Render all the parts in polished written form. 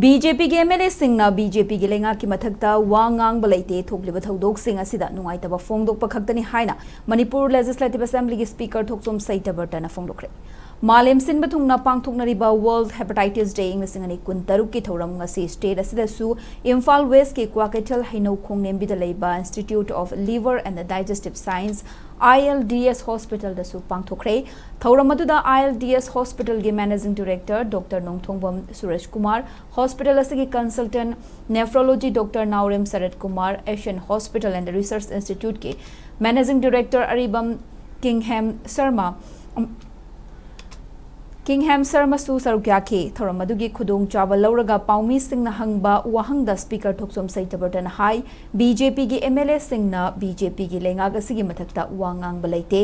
BJP के MLA सिंगना BJP के लेंगा की मथक्ता वा Ngangba Leite थोकलिबा थौदोक सिंग असिदा नुंगाइतबा फोंगदोकपा खक्तनी हाइना मणिपुर लेजिस्लेटिव असेंबली की स्पीकर थोकसोम सैतबर्टना फोंगदोक्रे मालेम सिनबा थुंगना पांगथोकनरिबा वर्ल्ड हेपेटाइटिस डे इंगसिंगनी कुंतरुक की थौरम ngasi स्टेट असिदसु Imphal West के क्वाकेटल हैनौ खोंगनेमबिदा लेबा institute of liver and digestive science ILDS hospital दसु पांगथोक्रे थौरम अदुदा ILDS हॉस्पिटल के managing director doctor Nongthongbam Suresh Kumar hospital असगी consultant nephrology doctor Naorem Sarat Kumar Asian hospital and research institute के मैनेजिंग डायरेक्टर अरिबम किंगहैम सरमसु सरुक्याखे थौरम अदुगी खुदोंग चाबा लौरगा पाउमी सिंगना हंगबा वाहंगदा स्पीकर थोकसोम सैतबर्टन हाई BJP की MLA सिंगना BJP की लेंगाग असिगी मथक्ता वा Ngangba Leite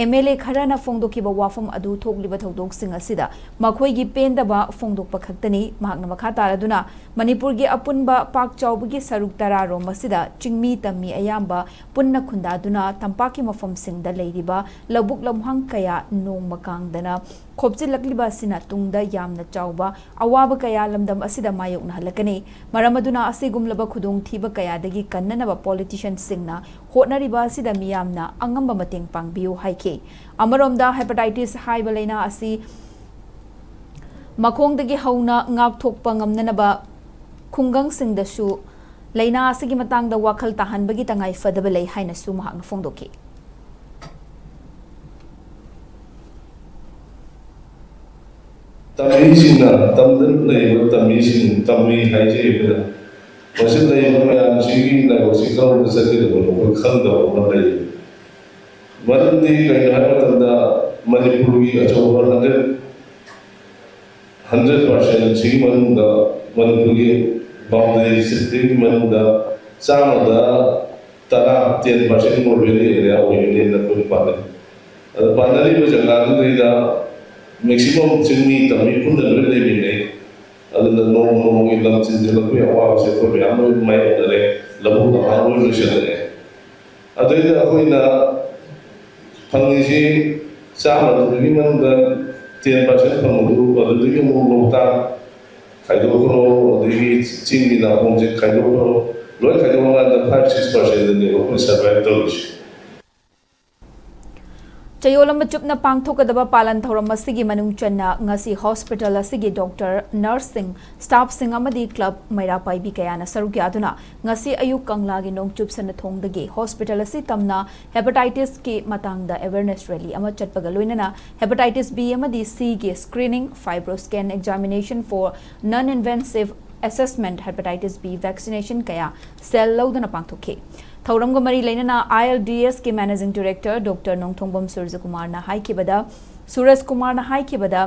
MLA खराना फोंगदोकिबा वाफम अदु थोकलिबा थौदोक सिंग असिदा मखोइगी पेंदबा फोंगदोकपा खक्तनी महाकना मखा तारादुना मणिपुर की अपुनबा पाक चाउबगी सरुक तरा रोम असिदा चिंगमी तम्मी अयाम्बा पुन्ना खुंदादुना तंपाकी मफम सिंगदा लेरिबा लबुक लमहंग कया नोंग मकांगदना खोपचिलक्लिबा सिना तुंगदा यामना चाउबा अवाब कया लमदम असिदा मायोकना हलकनी मरमदुना असिगुमलबा खुदोंग थीबा कयादगी कन्ननबा पॉलिटिशियन सिंगना होटनरिबा असिदा मियामना अंगंबा मतेंग पांगबियु हाइके अमरोमदा हेपेटाइटिस हाइबा लेना असि मखोंगदगी हौना ngaktokpa ngamnanaba khungang singdasu leina asigi matangda wakhal tahanbagi tangai fadaba lei haina su mahang phongdoki Shingna, Tamil Labour, Tamil Hygiene, Washington Labour, and she was the second of Kanda. One day I had the Manipuri at over 100%, she won the Manipuri boundaries, the some of the Tara 10% more really area within the full party. The party was a maximum chimney tammy put the living day. Other than no income since the way of our sector, I am my other Labu, I will share. Other than the Pangi, some women the 10% from the group, or the living room, Kaidoko, the chimney, the home, Kaidoko, Lord Kaidoko, the 5-6% in the open survival. Chayolam chupna pangthokadaba palan thoram asigi manung channa ngasi hospital asigi doctor nursing staff sing amadi club maira paibi kayana sarukya aduna ngasi ayuk kanglagi nong chupsana thongdagi hospital asi tamna hepatitis ki matangda awareness rally ama chatpaga loinana hepatitis B amadi C ge screening fibroscan examination for non invasive assessment hepatitis B vaccination kaya cell laudana pangthokhe थौरम मरी लेना ILDS के managing director doctor नोंगथोंगबम Suraj Kumar ना हाइकिबदा सूरज कुमार ना हाइकिबदा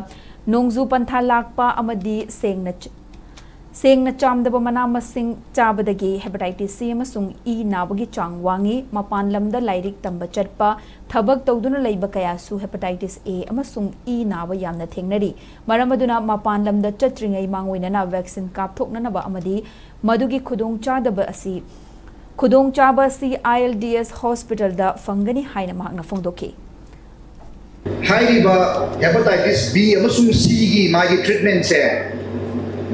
नोंगजु पंथा लाकपा अमदी सेंगना चामदब मना मसिंग चाबदगी hepatitis C अमसुंग E नाबगी चांग वांगी मपान lambda lyric तंबा चटपा थबक तौदुना लैबा कयासु hepatitis A अमसुंग E Naba यामना थेंगनरी मरमदुना मपान lambda चत्रिंगै मांगोइनना vaccine कापथोकननबा अमदी मदुगी खुदोंग चादबा असि खुदोंग चाबा सी ILDS hospital दा फंगनी हाइना महंगना फोंगदोकी हाइरिबा हेपेटाइटिस B अमसुंग C की मागी ट्रीटमेंट से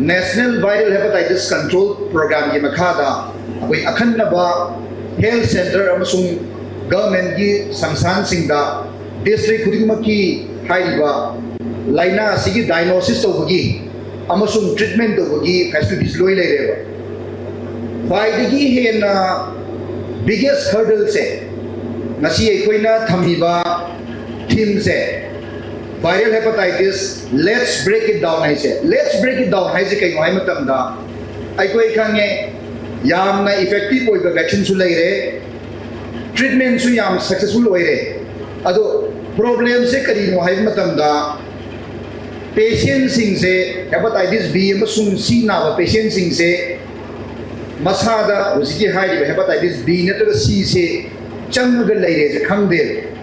national viral hepatitis control programme की मखादा कोई अखंडबा हेल्थ सेंटर अमसुंग गवर्नमेंट की संस्थान सिंगदा डिस्ट्रिक्ट खुदिमकी हाइरिबा लाइना सिगी डायग्नोसिस तोबगी अमसुंग ट्रीटमेंट तोबगी फैसिलिटीज लोई लेरेबा Why hen biggest hurdle se nasi ekoina thamiba theme se viral hepatitis let's break it down hai se hai kai mai matam da aikoi khange yamna effective oi vaccine su lai re treatment su yam successful oi re ado problem se kari no hai matam da patient sing se hepatitis B amasung C na patient sing se Masada was hepatitis B, not C. Changagal ladies, a Kangdale.